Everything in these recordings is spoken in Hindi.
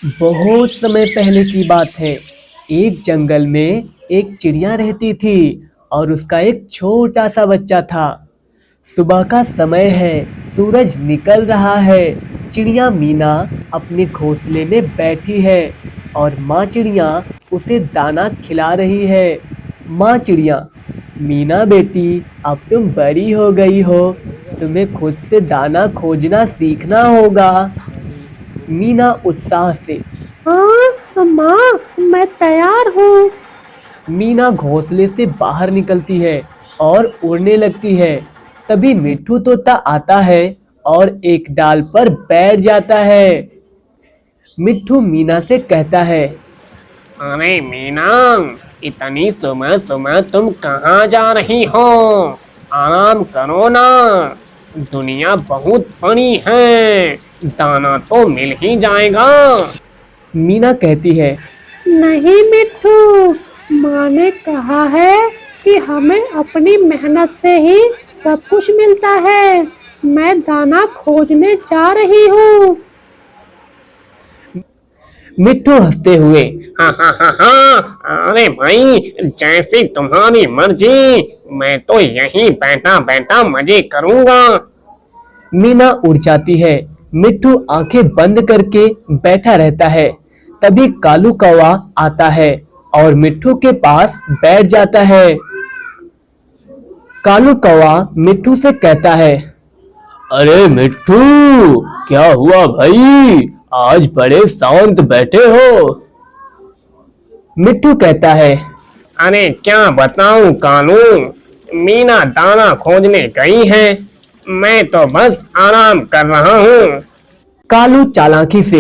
बहुत समय पहले की बात है। एक जंगल में एक चिड़िया रहती थी और उसका एक छोटा सा बच्चा था। सुबह का समय है, सूरज निकल रहा है। चिड़िया मीना अपने घोंसले में बैठी है और माँ चिड़िया उसे दाना खिला रही है। माँ चिड़िया, मीना बेटी, अब तुम बड़ी हो गई हो, तुम्हें खुद से दाना खोजना सीखना होगा। मीना उत्साह से, हाँ माँ, मैं तैयार हूँ। मीना घोंसले से बाहर निकलती है और उड़ने लगती है। तभी मिट्ठू तोता आता है और एक डाल पर बैठ जाता है। मिट्ठू मीना से कहता है, अरे मीना, इतनी सुबह सुबह तुम कहाँ जा रही हो? आराम करो ना, दुनिया बहुत बड़ी है, दाना तो मिल ही जाएगा। मीना कहती है, नहीं मिट्ठू, माँ ने कहा है कि हमें अपनी मेहनत से ही सब कुछ मिलता है। मैं दाना खोजने जा रही हूँ। मिट्ठू हंसते हुए, हाँ हाँ हाँ हाँ, अरे भाई, जैसी तुम्हारी मर्जी, मैं तो यहीं बैठा बैठा मजे करूँगा। मीना उड़ जाती है। मिट्ठू आंखें बंद करके बैठा रहता है। तभी कालू कौवा आता है और मिट्ठू के पास बैठ जाता है। कालू कौवा मिट्ठू से कहता है, अरे मिट्ठू, क्या हुआ भाई, आज बड़े शांत बैठे हो। मिट्ठू कहता है, अरे क्या बताऊं कालू, मीना दाना खोजने गई है, मैं तो बस आराम कर रहा हूँ। कालू चालाकी से,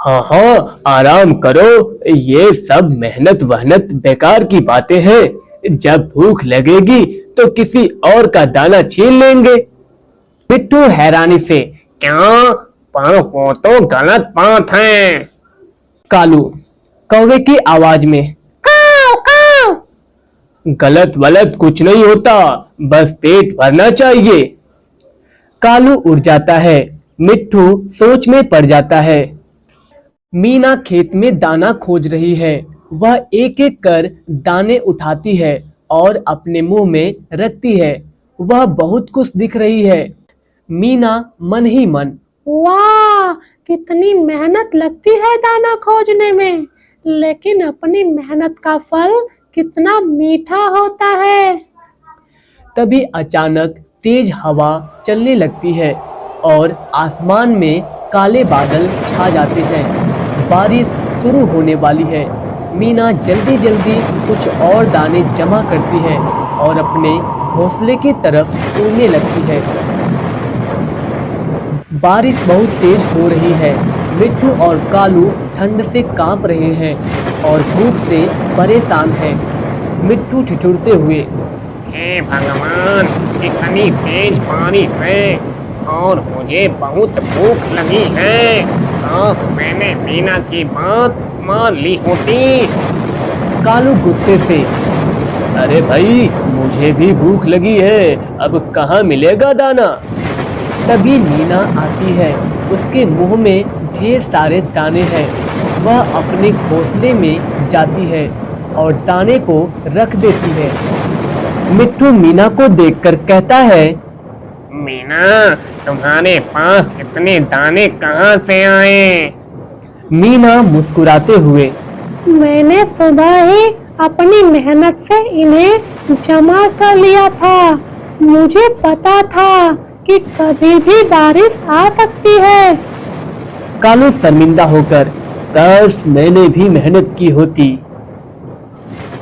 हाँ हाँ आराम करो, ये सब मेहनत वहनत बेकार की बातें हैं, जब भूख लगेगी तो किसी और का दाना छीन लेंगे। मिट्ठू हैरानी से, क्या? पर वो तो गलत बात है। कालू कौवे की आवाज में, काव काव। गलत वलत कुछ नहीं होता, बस पेट भरना चाहिए। कालू उड़ जाता है। मिट्ठू सोच में पड़ जाता है। मीना खेत में दाना खोज रही है। वह एक एक कर दाने उठाती है और अपने मुंह में रखती है। वह बहुत खुश दिख रही है। मीना मन ही मन, वाह, कितनी मेहनत लगती है दाना खोजने में, लेकिन अपनी मेहनत का फल कितना मीठा होता है। तभी अचानक तेज हवा चलने लगती है और आसमान में काले बादल छा जाते हैं। बारिश शुरू होने वाली है। मीना जल्दी जल्दी कुछ और दाने जमा करती है और अपने घोंसले की तरफ उड़ने लगती है। बारिश बहुत तेज हो रही है। मिट्ठू और कालू ठंड से कांप रहे हैं और भूख से परेशान हैं। मिट्ठू ठिठुरते हुए, हे भगवान, इतनी तेज बारिश है और मुझे बहुत भूख लगी है, काश मैंने मीना की बात मान ली होती। कालू गुस्से से, अरे भाई, मुझे भी भूख लगी है, अब कहाँ मिलेगा दाना। तभी मीना आती है। उसके मुंह में ढेर सारे दाने हैं। वह अपने घोंसले में जाती है और दाने को रख देती है। मिट्ठू मीना को देखकर कहता है, मीना, तुम्हारे पास इतने दाने कहाँ से आए? मीना मुस्कुराते हुए, मैंने सुबह ही अपनी मेहनत से इन्हें जमा कर लिया था। मुझे पता था कि कभी भी बारिश आ सकती है। कालू शर्मिंदा होकर, काश मैंने भी मेहनत की होती।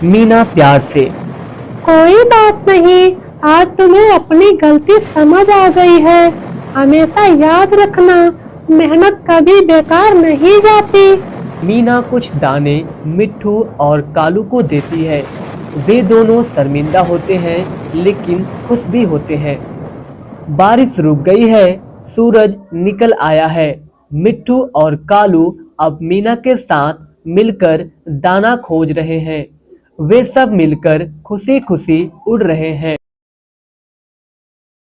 मीना प्यार से, कोई बात नहीं, आज तुम्हें अपनी गलती समझ आ गई है। हमेशा याद रखना, मेहनत कभी बेकार नहीं जाती। मीना कुछ दाने मिट्ठू और कालू को देती है। वे दोनों शर्मिंदा होते हैं लेकिन खुश भी होते हैं। बारिश रुक गई है। सूरज निकल आया है। मिट्ठू और कालू अब मीना के साथ मिलकर दाना खोज रहे हैं। वे सब मिलकर खुशी खुशी उड़ रहे हैं।